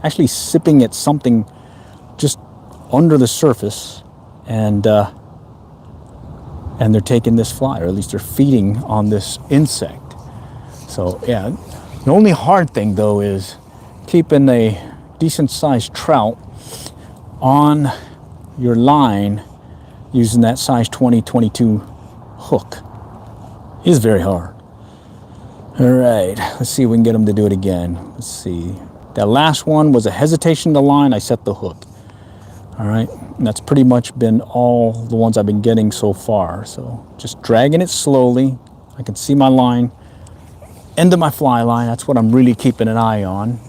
[SPEAKER 1] actually sipping at something just under the surface, and they're taking this fly, or at least they're feeding on this insect. So yeah, the only hard thing though is keeping a decent sized trout on your line using that size 20, 22 hook is very hard. All right, let's see if we can get them to do it again. Let's see. That last one was a hesitation to line. I set the hook. All right, and that's pretty much been all the ones I've been getting so far. So just dragging it slowly. I can see my line, end of my fly line. That's what I'm really keeping an eye on.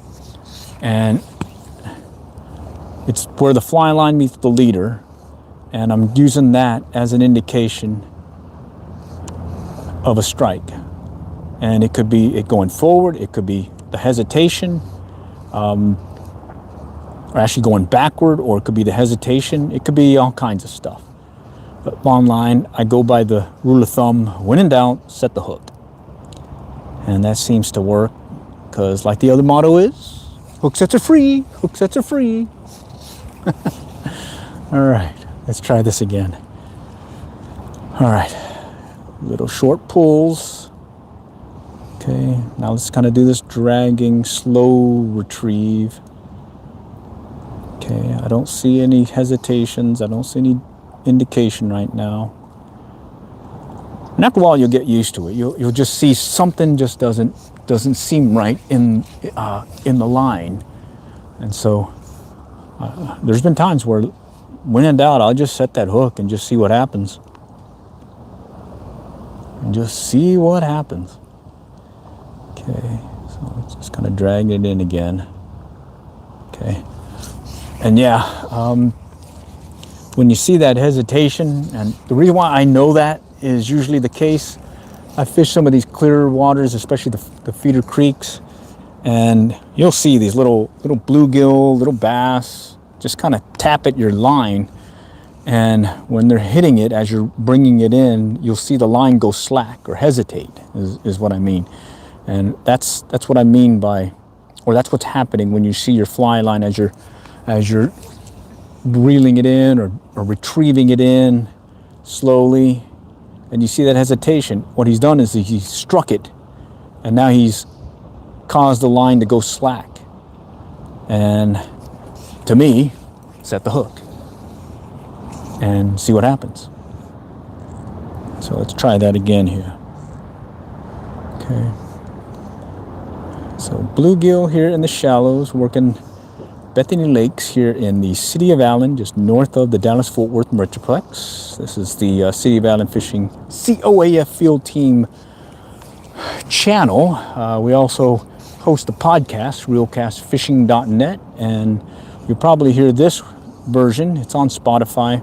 [SPEAKER 1] And it's where the fly line meets the leader. And I'm using that as an indication of a strike. And it could be it going forward, it could be the hesitation, or actually going backward, or it could be the hesitation. It could be all kinds of stuff. But bottom line, I go by the rule of thumb, when in doubt, set the hook. And that seems to work, because like the other motto is, hook sets are free, hook sets are free. All right, let's try this again. All right, little short pulls. Okay, now let's kind of do this dragging, slow retrieve. Okay, I don't see any hesitations. I don't see any indication right now. And after a while, you'll get used to it. You'll just see something just doesn't seem right in the line. And so there's been times where, when in doubt, I'll just set that hook and just see what happens. And just see what happens. Okay, so let's just kind of drag it in again. Okay, and yeah, when you see that hesitation, and the reason why I know that is usually the case, I fish some of these clearer waters, especially the feeder creeks, and you'll see these little bluegill, little bass, just kind of tap at your line, and when they're hitting it, as you're bringing it in, you'll see the line go slack or hesitate, is what I mean. And that's what I mean by, or that's what's happening when you see your fly line as you're reeling it in or retrieving it in slowly, and you see that hesitation. What he's done is he struck it, and now he's caused the line to go slack. And to me, set the hook and see what happens. So let's try that again here. Okay. So bluegill here in the shallows, working Bethany Lakes here in the city of Allen, just north of the Dallas-Fort Worth Metroplex. This is the City of Allen Fishing COAF Field Team channel. We also host a podcast, realcastfishing.net, and you'll probably hear this version. It's on Spotify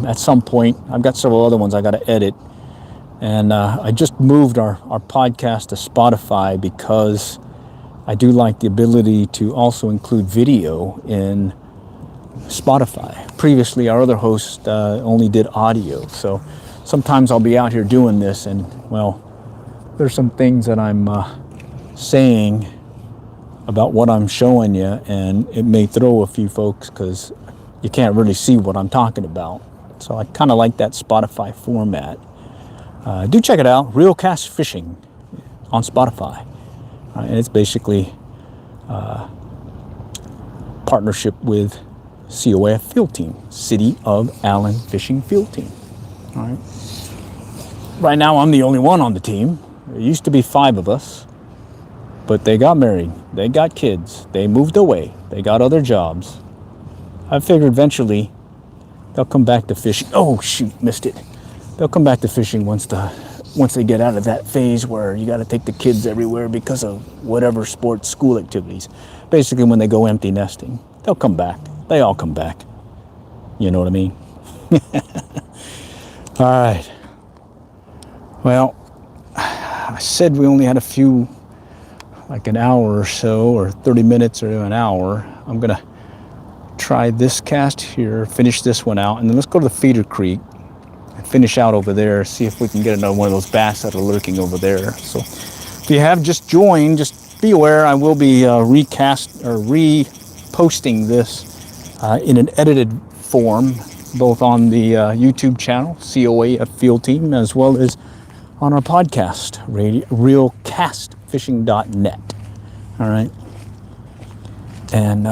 [SPEAKER 1] at some point. I've got several other ones I got to edit. And I just moved our podcast to Spotify because I do like the ability to also include video in Spotify. Previously, our other host only did audio. So sometimes I'll be out here doing this, and, well, there's some things that I'm saying about what I'm showing you, and it may throw a few folks because you can't really see what I'm talking about. So I kind of like that Spotify format. Do check it out, Real Cast Fishing on Spotify. And it's basically partnership with COAF Field Team, City of Allen Fishing Field Team. All right. Right now, I'm the only one on the team. There used to be 5 of us, but they got married, they got kids, they moved away, they got other jobs. I figured eventually they'll come back to fishing. Oh, shoot, missed it. They'll come back to fishing once the once they get out of that phase where you got to take the kids everywhere because of whatever sports, school activities. Basically, when they go empty nesting, they'll come back. They all come back. You know what I mean? All right. Well, I said we only had a few, like an hour or so, or 30 minutes or an hour. I'm going to try this cast here, finish this one out, and then let's go to the feeder creek and finish out over there, see if we can get another one of those bass that are lurking over there. So if you have just joined, just be aware I will be reposting this in an edited form, both on the YouTube channel, COAF Field Team, as well as on our podcast, realcastfishing.net. All right. And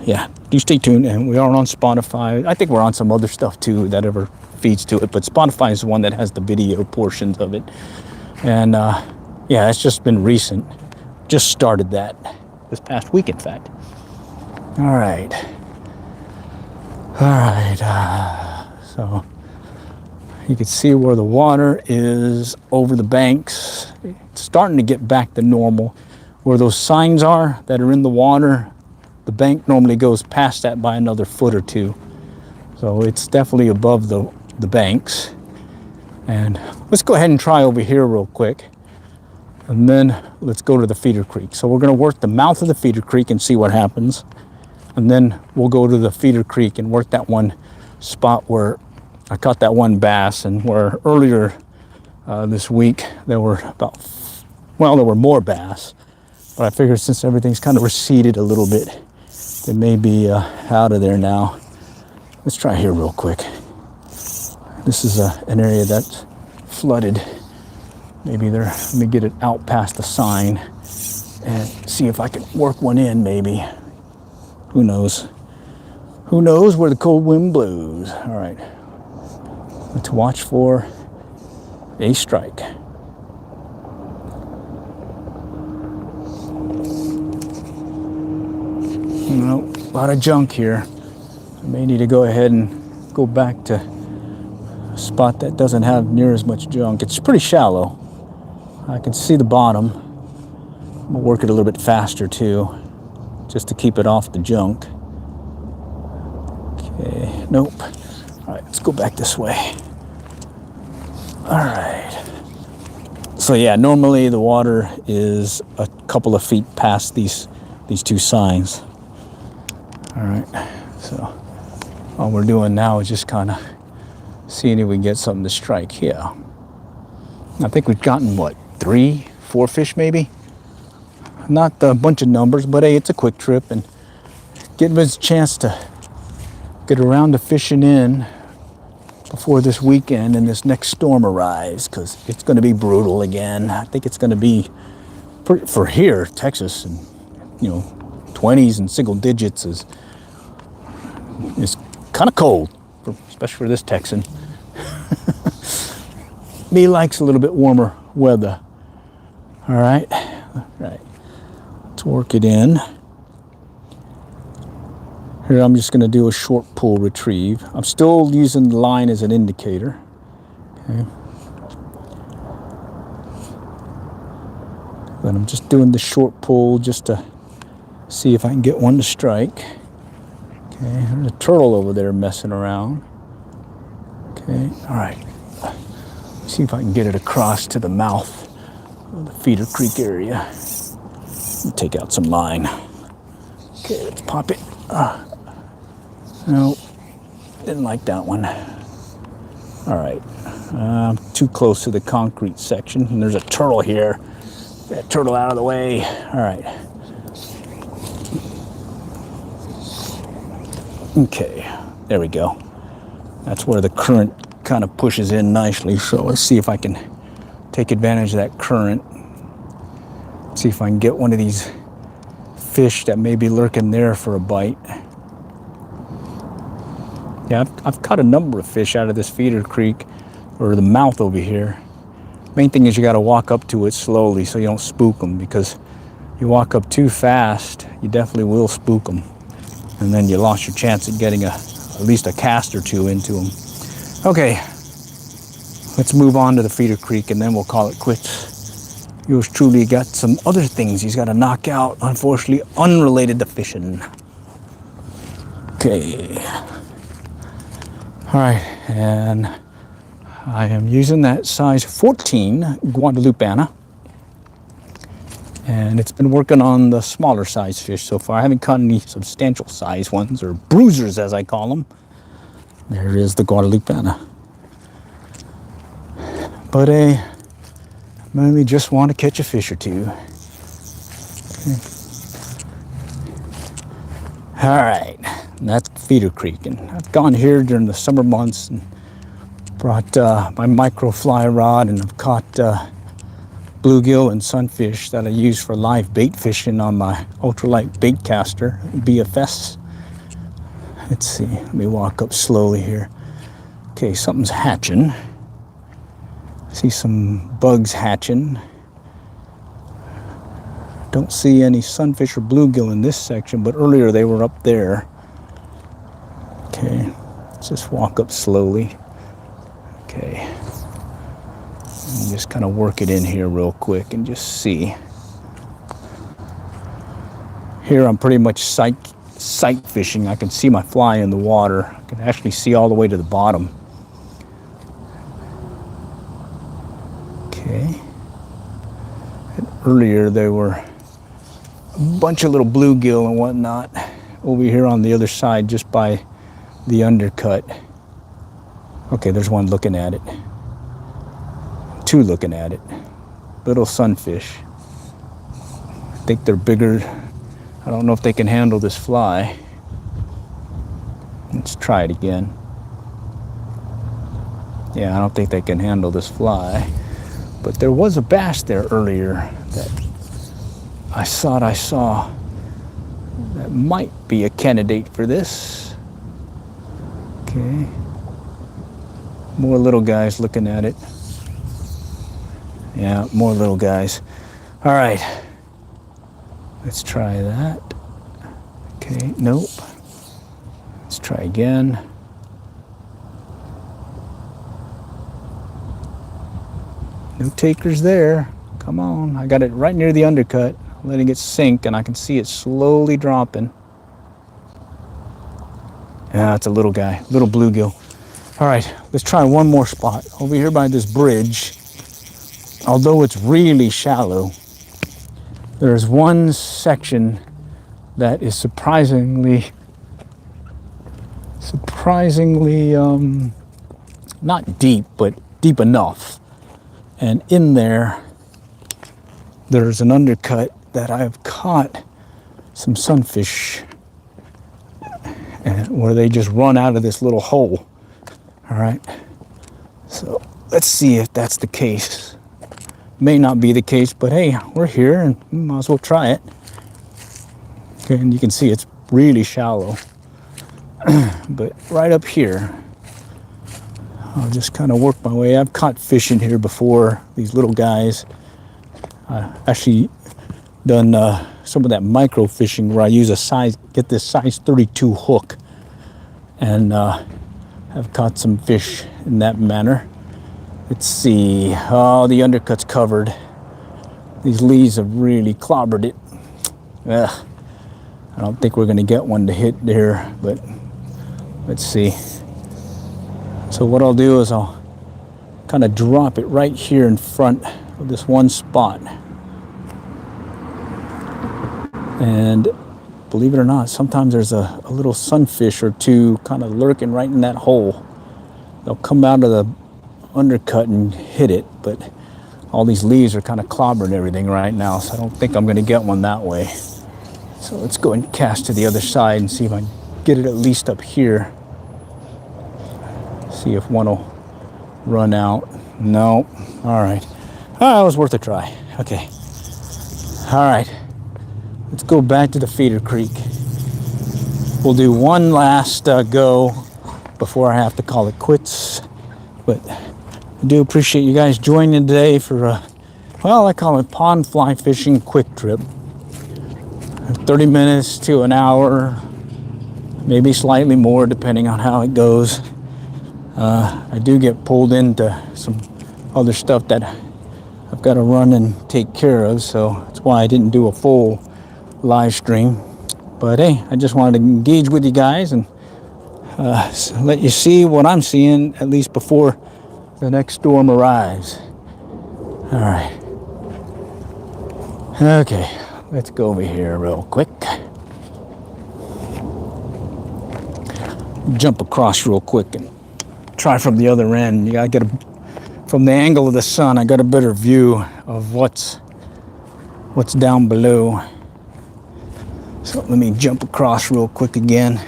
[SPEAKER 1] yeah, do stay tuned. And we are on Spotify. I think we're on some other stuff too that ever feeds to it, but Spotify is the one that has the video portions of it. And yeah, it's just been recent. Just started that this past week, in fact. All right. So you can see where the water is over the banks. It's starting to get back to normal. Where those signs are that are in the water, the bank normally goes past that by another foot or two. So it's definitely above the banks. And let's go ahead and try over here real quick. And then let's go to the feeder creek. So we're going to work the mouth of the feeder creek and see what happens. And then we'll go to the feeder creek and work that one spot where I caught that one bass, and where earlier this week there were there were more bass. But I figured since everything's kind of receded a little bit, they may be out of there now. Let's try here real quick. This is an area that's flooded. Maybe let me get it out past the sign and see if I can work one in, maybe. Who knows? Who knows where the cold wind blows? All right. Let's watch for a strike. Well, a lot of junk here. I may need to go ahead and go back to a spot that doesn't have near as much junk. It's pretty shallow. I can see the bottom. I'm gonna work it a little bit faster too, just to keep it off the junk. Okay, nope. All right, let's go back this way. All right. So yeah, normally the water is a couple of feet past these two signs. All right, so all we're doing now is just kind of seeing if we can get something to strike here. I think we've gotten, what, 3, 4 fish maybe? Not a bunch of numbers, but hey, it's a quick trip, and getting us a chance to get around to fishing in before this weekend and this next storm arrives, because it's going to be brutal again. I think it's going to be, for here, Texas, and 20s and single digits is kind of cold, especially for this Texan. He likes a little bit warmer weather. All right. Let's work it in. Here I'm just going to do a short pull retrieve. I'm still using the line as an indicator. Okay. But I'm just doing the short pull just to see if I can get one to strike. Okay, there's a turtle over there messing around. Okay, all right. See if I can get it across to the mouth of the feeder creek area. Take out some line. Okay, let's pop it. No, didn't like that one. All right, I'm too close to the concrete section, and there's a turtle here. Get that turtle out of the way. All right. Okay, there we go. That's where the current kind of pushes in nicely. So let's see if I can take advantage of that current. See if I can get one of these fish that may be lurking there for a bite. Yeah, I've caught a number of fish out of this feeder creek, or the mouth over here. Main thing is you got to walk up to it slowly so you don't spook them, because you walk up too fast, you definitely will spook them. And then you lost your chance at getting at least a cast or two into them. Okay, let's move on to the feeder creek and then we'll call it quits. Yours truly got some other things he's got to knock out, unfortunately unrelated to fishing. Okay. All right, and I am using that size 14 Guadalupana. And it's been working on the smaller size fish so far. I haven't caught any substantial size ones, or bruisers as I call them. There is the Guadalupana. But I mainly just want to catch a fish or two. Okay. All right, and that's Feeder Creek. And I've gone here during the summer months and brought my micro fly rod, and I've caught bluegill and sunfish that I use for live bait fishing on my ultralight bait caster, BFS. Let's see, let me walk up slowly here. Okay, something's hatching. I see some bugs hatching. Don't see any sunfish or bluegill in this section, but earlier they were up there. Okay, let's just walk up slowly. Okay. And just kind of work it in here real quick and just see. Here I'm pretty much sight fishing. I can see my fly in the water. I can actually see all the way to the bottom. Okay. And earlier there were a bunch of little bluegill and whatnot over here on the other side just by the undercut. Okay, there's one looking at it. Two looking at it. Little sunfish. I think they're bigger. I don't know if they can handle this fly. Let's try it again. Yeah, I don't think they can handle this fly. But there was a bass there earlier that I thought I saw that might be a candidate for this. Okay. More little guys looking at it. Yeah, more little guys. All right, let's try that. Okay, nope. Let's try again. No takers there. Come on, I got it right near the undercut. I'm letting it sink and I can see it slowly dropping. Yeah, it's a little guy, little bluegill. All right, let's try one more spot. Over here by this bridge, although it's really shallow, there's one section that is surprisingly not deep, but deep enough. And in there, there's an undercut that I've caught some sunfish, and where they just run out of this little hole. All right, so let's see if that's the case. May not be the case, but hey, we're here and we might as well try it. Okay, and you can see it's really shallow. But right up here, I'll just kind of work my way. I've caught fish in here before, these little guys. Actually done some of that micro fishing where I use get this size 32 hook, and I've caught some fish in that manner. Let's see. Oh, the undercut's covered. These leaves have really clobbered it. Ugh. I don't think we're going to get one to hit there, but let's see. So what I'll do is I'll kind of drop it right here in front of this one spot. And believe it or not, sometimes there's a little sunfish or two kind of lurking right in that hole. They'll come out of the undercut and hit it, but all these leaves are kind of clobbering everything right now, so I don't think I'm going to get one that way. So let's go and cast to the other side and see if I can get it at least up here. See if one will run out. No. All right. Oh, it was worth a try. Okay. All right. Let's go back to the feeder creek. We'll do one last go before I have to call it quits. But I do appreciate you guys joining today for well, I call it pond fly fishing quick trip. 30 minutes to an hour, maybe slightly more depending on how it goes. I do get pulled into some other stuff that I've got to run and take care of, so that's why I didn't do a full live stream. But hey, I just wanted to engage with you guys and let you see what I'm seeing, at least before the next storm arrives. All right. Okay, let's go over here real quick. Jump across real quick and try from the other end. You gotta get from the angle of the sun, I got a better view of what's down below. So let me jump across real quick again.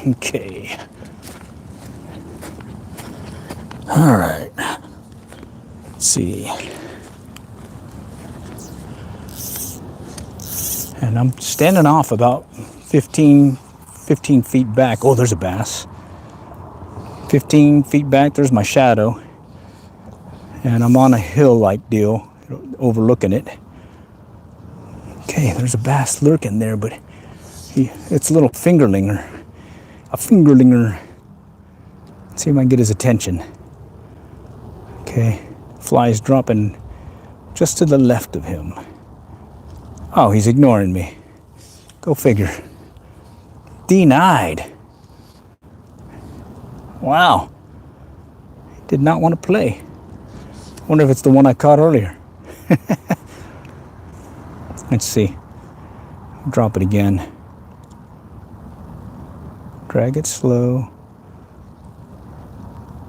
[SPEAKER 1] Okay. All right. Let's see. And I'm standing off about 15 feet back. Oh, there's a bass. 15 feet back, there's my shadow. And I'm on a hill-like deal, overlooking it. Okay, there's a bass lurking there, but it's a little fingerlinger. A fingerlinger. Let's see if I can get his attention. Okay, fly's dropping just to the left of him. Oh, he's ignoring me. Go figure. Denied. Wow. He did not want to play. Wonder if it's the one I caught earlier. Let's see. Drop it again. Drag it slow.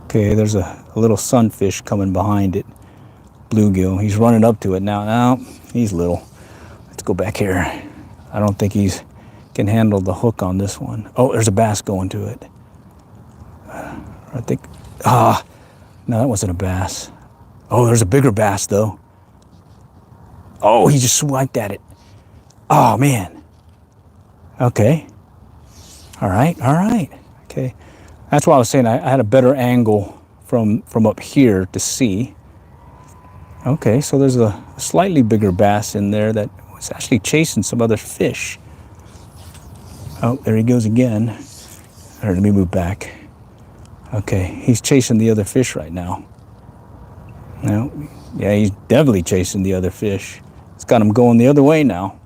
[SPEAKER 1] Okay, there's a little sunfish coming behind it. Bluegill. He's running up to it now. Now, he's little. Let's go back here. I don't think he's can handle the hook on this one. Oh, there's a bass going to it. I think, no, that wasn't a bass. Oh, there's a bigger bass though. Oh, he just swiped at it. Oh man. Okay. All right. Okay. That's why I was saying I had a better angle from up here to see. Okay, so there's a slightly bigger bass in there that was actually chasing some other fish. Oh, there he goes again. All right, let me move back. Okay, he's chasing the other fish right now. No, yeah, he's definitely chasing the other fish. It's got him going the other way now.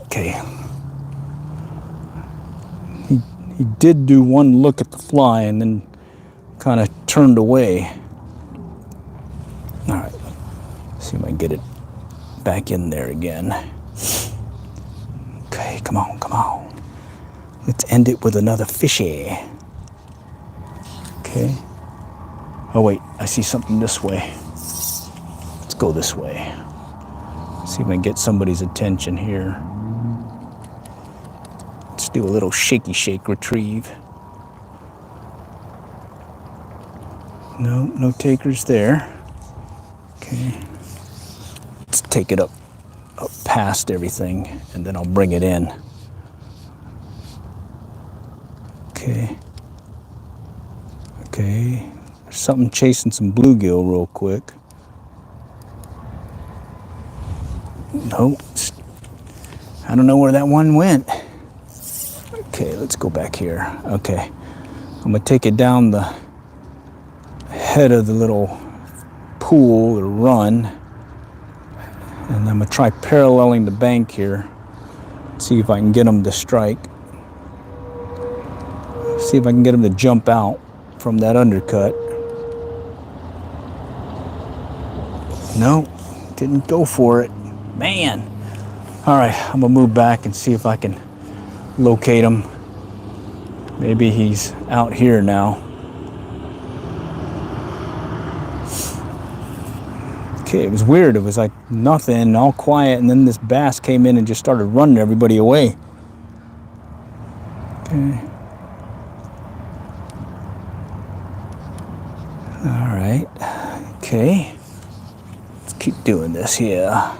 [SPEAKER 1] Okay. He did do one look at the fly and then kind of turned away. All right, let's see if I can get it back in there again. Okay, come on. Let's end it with another fishy. Okay. Oh wait, I see something this way. Let's go this way. See if I can get somebody's attention here. Let's do a little shaky shake retrieve. No takers there. Okay. Let's take it up past everything and then I'll bring it in. Okay. There's something chasing some bluegill real quick. Nope. I don't know where that one went. Okay, let's go back here. Okay. I'm gonna take it down the head of the little pool or run. And I'm gonna try paralleling the bank here. See if I can get him to strike. See if I can get him to jump out from that undercut. Nope, didn't go for it. Man. All right, I'm gonna move back and see if I can locate him. Maybe he's out here now. Okay, it was weird. It was like nothing, all quiet, and then this bass came in and just started running everybody away. Okay. All right. Okay. Let's keep doing this here.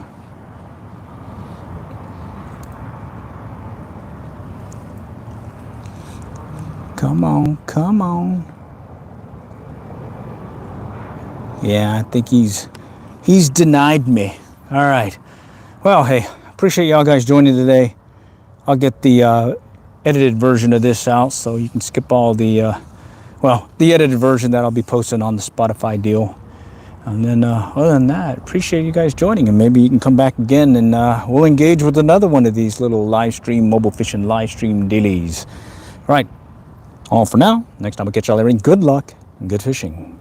[SPEAKER 1] Come on. Yeah, I think he's denied me. All right. Well, hey, appreciate y'all guys joining today. I'll get the edited version of this out, so you can skip all the, well, the edited version that I'll be posting on the Spotify deal. And then other than that, appreciate you guys joining, and maybe you can come back again and we'll engage with another one of these little live stream, mobile fishing live stream dailies. All right, all for now. Next time we'll catch y'all later. Good luck and good fishing.